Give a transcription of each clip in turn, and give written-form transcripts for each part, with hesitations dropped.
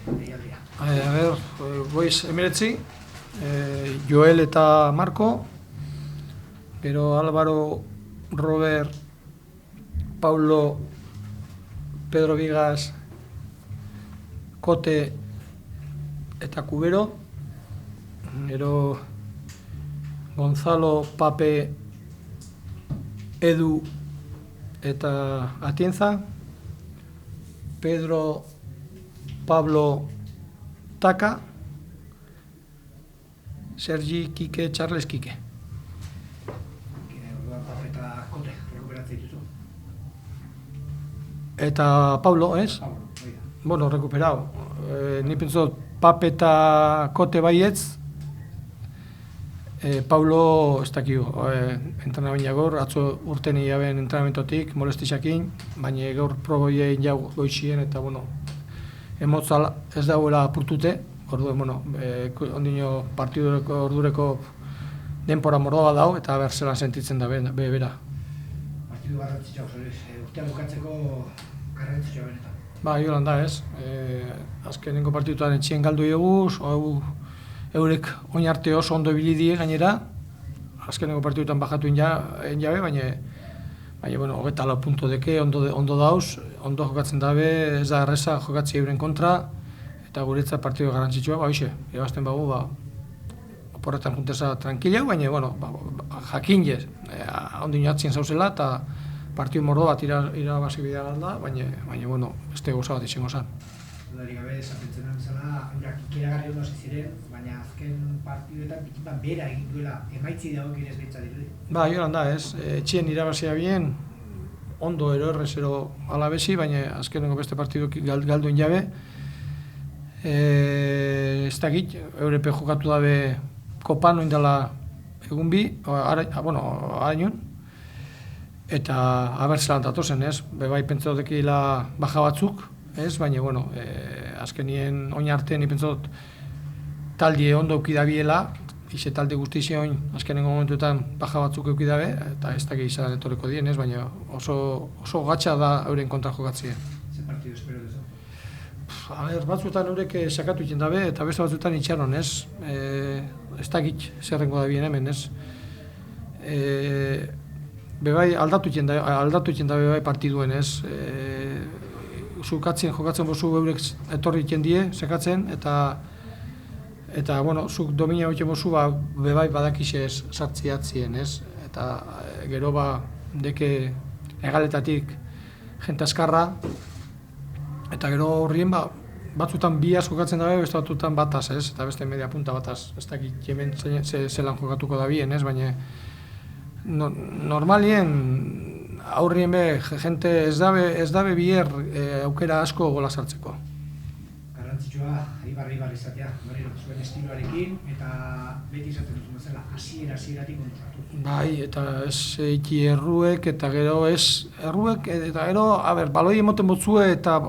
deialdia. A ver, goiz emiretzi, Joel eta Marco, gero Álvaro, Robert, Paulo, Pedro Vigas, Kote eta Kubero, gero Gonzalo, Pape, Edu eta Atienza, Pedro, Pablo, Taka, Sergi, Kike, Charles, Kike. Orduan Pape eta Kote rekuperatzen dituzu. Eta Pablo, ez? Pablo, oida. Bueno, recuperado. Ni pentsot Pape eta Kote baietz, Paulo, ez dakio, entrenamendia gaur, atzo urten iaben entrenamentotik, molestixakin, baina gaur proboien jau goixien, eta, bueno, emotzal ez dagoela apurtute, orduen, bueno, ondino partidureko ordureko denpora mordoa dau, eta ber zelan sentitzen da bera. Partidu garrantzitsua, urtean bukatzeko garrantzitsua benetan. Ba, jolan da, ez? Azkenengo partidutan etxien galdu eguz, eurek oin arte oso ondo ibili die gainera, azkenengo partidutan bajatu jabe, baina, bueno, 24 punto deke, ondo dauz, ondo jokatzen dabe, ez da erreza jokatzi euren kontra, eta guretzat partidu garrantzitsua, ba, hoxe, irabazten bagu, ba, oporretan juntesa tranquila, baina, bueno, jakin jez, ondino atzien zauzela, eta partidu mordo bat irabazi bidea galda, baina, bueno, beste goza bat izango zen. Dudarik gabe, esaten bezala, eurak ikeragarri ondo hasi ziren, baina azken partiduetan bikipan bera egin duela, emaitzi dagokien ez behitza dirudi. Ba, joan da, ez, etxien irabazia bien, ondo errezero alabezi, baina azkenengo beste partiduk galduen jabe. Ez dakit, Eurepe jokatu dabe kopan oindala egun bi, arañun, eta abertzelan datozen, ez, bebai pentsautekila baja batzuk, ez, baina, bueno, azkenien oin arte ni pentsot talde ondo eukidabiela, ize talde guztizion azkenengo momentuetan baja batzuk eukidabe, eta ez dakit izan etorreko dien, ez, baina oso gatsa da euren kontra jokatzea. Ze partidu espero duzu? A ber, batzuetan eurek sakatu egiten dabe, eta beste batzuetan itxaron, ez, ez dakit zerrengo da bien hemen, ez. Bebai aldatu egiten dabe bebai partiduen, ez. Jokatzen bozu eurek etorri egiten die, sekatzen, eta bueno, zuk domina egiten bozu, ba, bebai badakixez sartziatzien, ez? Eta gero ba, deke egaletatik jente askarra, eta gero horrien, ba, batzutan biaz jokatzen dabe, beste batzutan bataz, ez? Eta beste media punta bataz, ez dakit hemen zelan jokatuko da bien, ez? Baina normalien aurrien be, jente ez dabe bier aukera asko gola sartzeko. Garrantzitsua, ibarri izatea, zuen estiloarekin, eta beti izaten duzun bezala, hasieratik ondo sartu. Bai, eta ez eki erruek, eta gero ez erruek, eta gero, baloi emoten botzue, eta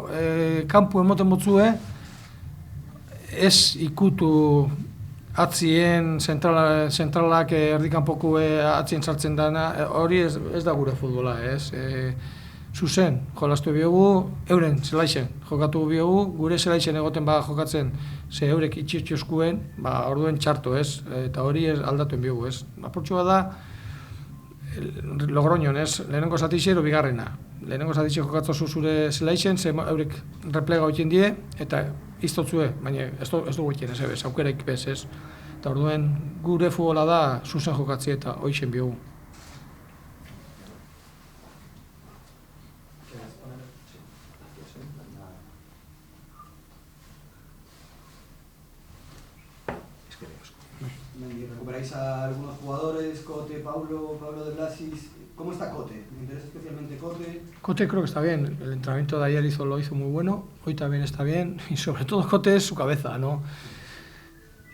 kanpu emoten botzue, ez ikutu atzien zentralak erdikanpoku atzien sartzen dana, hori ez da gure futbola, ez? Zuzen, jolastu biogu, euren zelaixen jokatu biogu, gure zelaixen egoten ba jokatzen, ze eurek itxioskuen, ba orduen txarto, ez? Eta hori aldatuen biogu, ez? Apurtxua da, Logroñon, ez? Lehenengo zatixero bigarrena. Lehenengo zatixero jokatzu zure zelaixen, ze eurek replega hoiten die, eta iztotzue, baina ez dugu egiten, ez aukeraik bez, ez? Eta orduen gure futbola da zuzen jokatzi eta hoixen biogu. Recuperáis a algunos jugadores, Kote, Paulo de Blasis. ¿Cómo está Kote? Me interesa especialmente Kote. Kote creo que está bien. El entrenamiento de ayer lo hizo muy bueno. Hoy también está bien. Y sobre todo Kote es su cabeza, ¿no?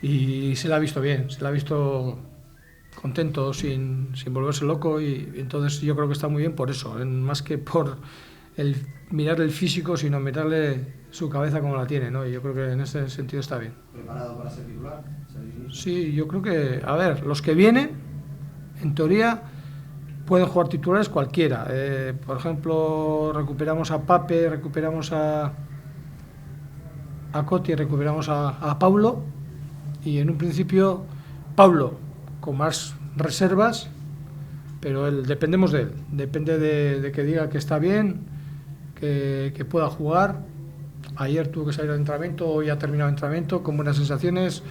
Y se la ha visto bien. Se la ha visto contento, sin volverse loco. Y entonces yo creo que está muy bien por eso. Más que por mirarle el físico, sino mirarle su cabeza como la tiene, ¿no? Y yo creo que en ese sentido está bien. ¿Preparado para ser titular? Sí, yo creo que, a ver, los que vienen, en teoría, pueden jugar titulares cualquiera. Por ejemplo, recuperamos a Pape, recuperamos a a Coti y recuperamos a Paulo, y en un principio Paulo con más reservas, pero dependemos de él, depende de que diga que está bien, que pueda jugar. Ayer tuvo que salir al entrenamiento, hoy ha terminado el entrenamiento con buenas sensaciones,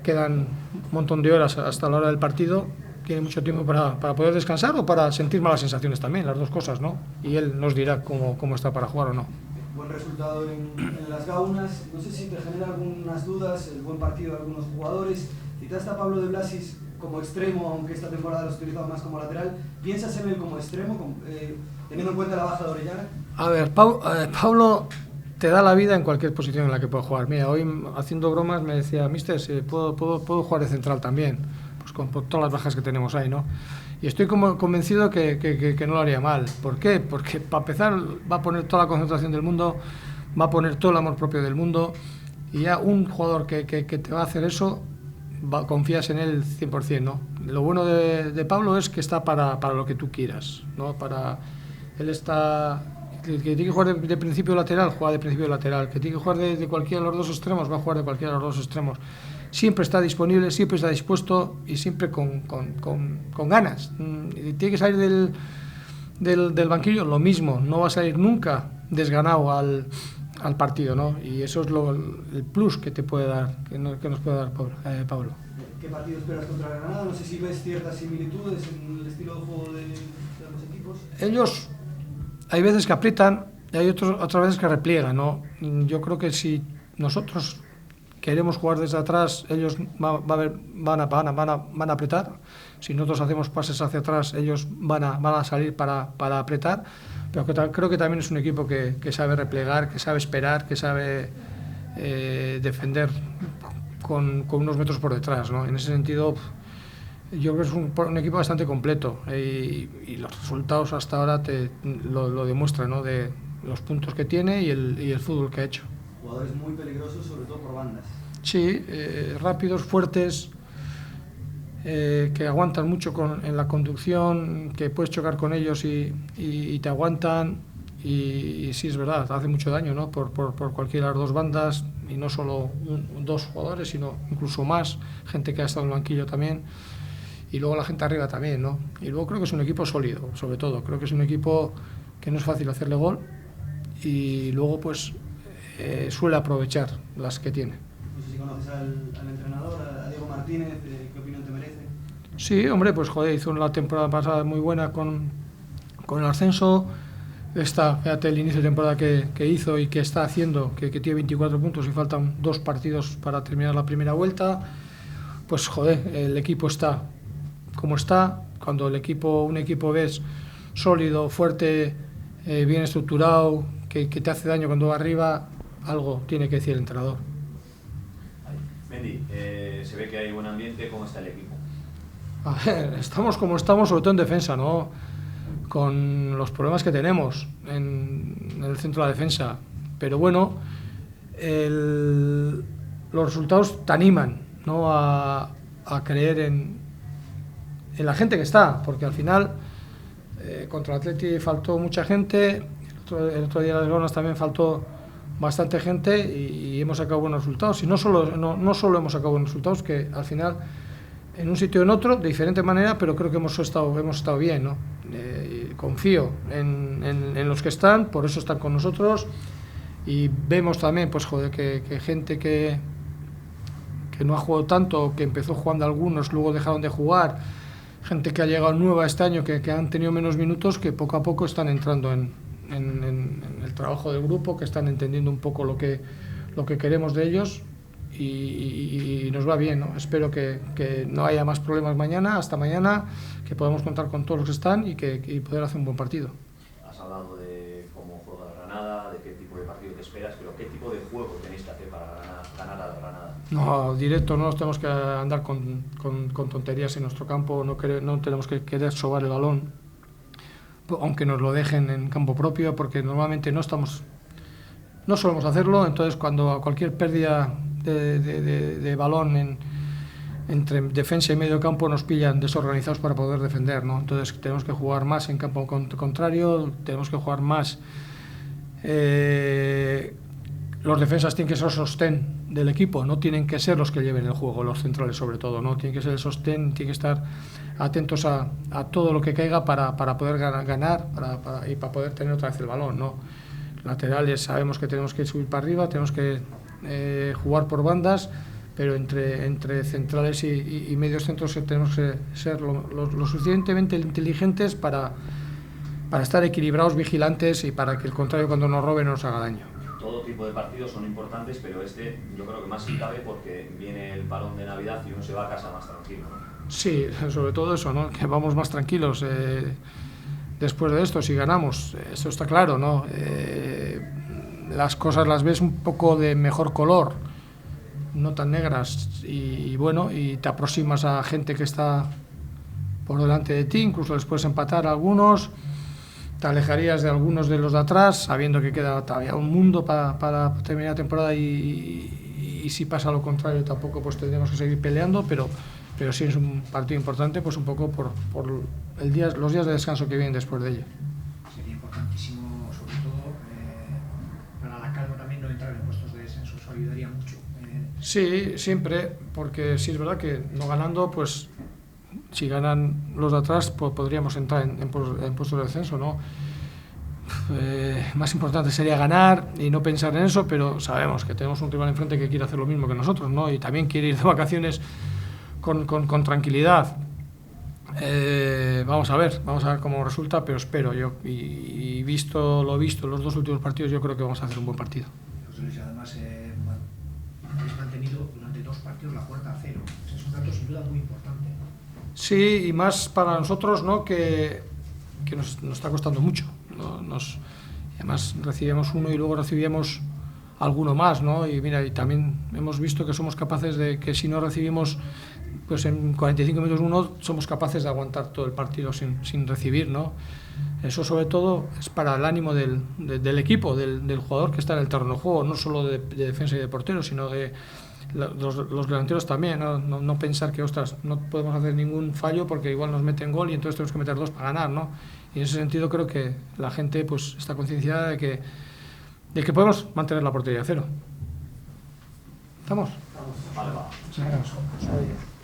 quedan un montón de horas hasta la hora del partido, tiene mucho tiempo para poder descansar o para sentir malas sensaciones también, las dos cosas, ¿no? Y él nos dirá cómo está para jugar o no. Buen resultado en las Gaunas, no sé si te genera algunas dudas el buen partido de algunos jugadores. Citaste a Pablo de Blasis como extremo, aunque esta temporada lo has utilizado más como lateral. ¿Piensas en él como extremo, teniendo en cuenta la baja de Orellana? A ver, Pablo te da la vida en cualquier posición en la que pueda jugar. Mira, hoy haciendo bromas me decía, mister, puedo jugar de central también, pues con todas las bajas que tenemos ahí, ¿no? Y estoy como convencido que no lo haría mal. ¿Por qué? Porque para empezar va a poner toda la concentración del mundo, va a poner todo el amor propio del mundo, y ya un jugador que te va a hacer eso, confías en él 100%, ¿no? Lo bueno de Pablo es que está para lo que tú quieras, ¿no? Él está... Que tiene que jugar de principio lateral, juega de principio lateral. Que tiene que jugar de cualquiera de los dos extremos, va a jugar de cualquiera de los dos extremos. Siempre está disponible, siempre está dispuesto y siempre con ganas. Tiene que salir del banquillo, lo mismo, no va a salir nunca desganado al partido, ¿no? Y eso es el plus que te puede dar, que nos puede dar Pablo. ¿Qué partido esperas contra Granada? No sé si ves ciertas similitudes en el estilo de juego de los equipos. Ellos hay veces que aprietan y hay otras veces que repliegan, ¿no? Yo creo que si nosotros queremos jugar desde atrás, ellos van a apretar. Si nosotros hacemos pases hacia atrás, ellos van a salir para apretar. Pero creo que también es un equipo que sabe replegar, que sabe esperar, que sabe defender con unos metros por detrás, ¿no? En ese sentido, yo creo que es un equipo bastante completo, y los resultados hasta ahora lo demuestran, ¿no? De los puntos que tiene y el fútbol que ha hecho. Jugadores muy peligrosos, sobre todo por bandas. Sí, rápidos, fuertes, que aguantan mucho en la conducción, que puedes chocar con ellos y te aguantan, y sí, es verdad, hace mucho daño, ¿no? Por cualquiera de las dos bandas, y no solo dos jugadores, sino incluso más, gente que ha estado en el banquillo también, y luego la gente arriba también, ¿no? Y luego creo que es un equipo sólido, sobre todo, creo que es un equipo que no es fácil hacerle gol, y luego pues suele aprovechar las que tiene. No sé si conoces al entrenador, a Diego Martínez, ¿qué opinión te merece? Sí, hombre, pues joder, hizo una temporada pasada muy buena con el ascenso. Fíjate el inicio de temporada que hizo y que está haciendo, que tiene 24 puntos y faltan 2 partidos para terminar la primera vuelta. Pues joder, el equipo está como está. Cuando un equipo ves sólido, fuerte, bien estructurado, que te hace daño cuando va arriba, algo tiene que decir el entrenador. Mendy, se ve que hay buen ambiente. ¿Cómo está el equipo? A ver, estamos como estamos, sobre todo en defensa, ¿no? Con los problemas que tenemos en el centro de la defensa. Pero bueno, los resultados te animan, ¿no? a creer en la gente que está, porque al final contra el Atleti faltó mucha gente, el otro día en las Gaunas también faltó bastante gente, y hemos sacado buenos resultados. Y no solo hemos sacado buenos resultados, que al final en un sitio o en otro, de diferente manera, pero creo que hemos estado bien, ¿no? Confío en los que están, por eso están con nosotros, y vemos también, pues joder, que gente que no ha jugado tanto, que empezó jugando algunos, luego dejaron de jugar, gente que ha llegado nueva este año, que han tenido menos minutos, que poco a poco están entrando en el trabajo del grupo, que están entendiendo un poco lo que queremos de ellos, y nos va bien, ¿no? Espero que no haya más problemas hasta mañana, que podamos contar con todos los que están y poder hacer un buen partido. Has hablado de cómo juega Granada, de qué tipo de partido te esperas, pero ¿qué tipo de juego tenéis que hacer para ganar a Granada? No, directo, no nos tenemos que andar con tonterías en nuestro campo, no tenemos que querer sobar el balón, aunque nos lo dejen en campo propio, porque normalmente no solemos hacerlo. Entonces, cuando a cualquier pérdida de balón entre defensa y medio campo nos pillan desorganizados para poder defender, ¿no? Entonces tenemos que jugar más en campo contrario, tenemos que jugar más los defensas tienen que ser el sostén del equipo, no tienen que ser los que lleven el juego, los centrales sobre todo, ¿no? Tienen que ser el sostén, tienen que estar atentos a todo lo que caiga para poder ganar y para poder tener otra vez el balón, ¿no? Laterales sabemos que tenemos que subir para arriba, tenemos que jugar por bandas, pero entre centrales y medios centros tenemos que ser lo suficientemente inteligentes para estar equilibrados, vigilantes y para que el contrario cuando nos robe no nos haga daño. Todo tipo de partidos son importantes, pero yo creo que más si cabe porque viene el parón de Navidad y uno se va a casa más tranquilo, ¿no? Sí, sobre todo eso, ¿no? Que vamos más tranquilos después de esto, si ganamos, eso está claro, ¿no? Las cosas las ves un poco de mejor color, no tan negras, y bueno, y te aproximas a gente que está por delante de ti, incluso les puedes empatar a algunos, te alejarías de algunos de los de atrás, sabiendo que queda todavía un mundo para terminar la temporada y si pasa lo contrario tampoco pues tendremos que seguir peleando, pero sí es un partido importante pues un poco por los días de descanso que vienen después de ello. Sería importantísimo, sobre todo para la calma también, no entrar en puestos de descenso, eso ayudaría mucho. Sí, siempre, porque sí es verdad que no ganando, pues si ganan los de atrás, pues podríamos entrar en puestos de descenso, ¿no? Más importante sería ganar y no pensar en eso, pero sabemos que tenemos un rival enfrente que quiere hacer lo mismo que nosotros, ¿no? Y también quiere ir de vacaciones con tranquilidad. Vamos a ver cómo resulta, pero espero yo, y visto lo visto en los dos últimos partidos, yo creo que vamos a hacer un buen partido. Además, habéis mantenido durante 2 partidos la puerta a 0. Ese es un dato sin duda muy importante. Sí, y más para nosotros, ¿no? que nos está costando mucho, ¿no? Además recibimos uno y luego recibíamos alguno más, ¿no? Y mira, y también hemos visto que somos capaces de que si no recibimos pues en 45 minutos uno, somos capaces de aguantar todo el partido sin recibir, ¿no? Eso sobre todo es para el ánimo del equipo, del jugador que está en el terreno de juego, no solo de defensa y de portero, sino de los delanteros también, no pensar que, ostras, no podemos hacer ningún fallo porque igual nos meten gol y entonces tenemos que meter 2 para ganar, ¿no? Y en ese sentido creo que la gente pues está concienciada de que podemos mantener la portería a 0. ¿Estamos? Vale, va. Muchas gracias.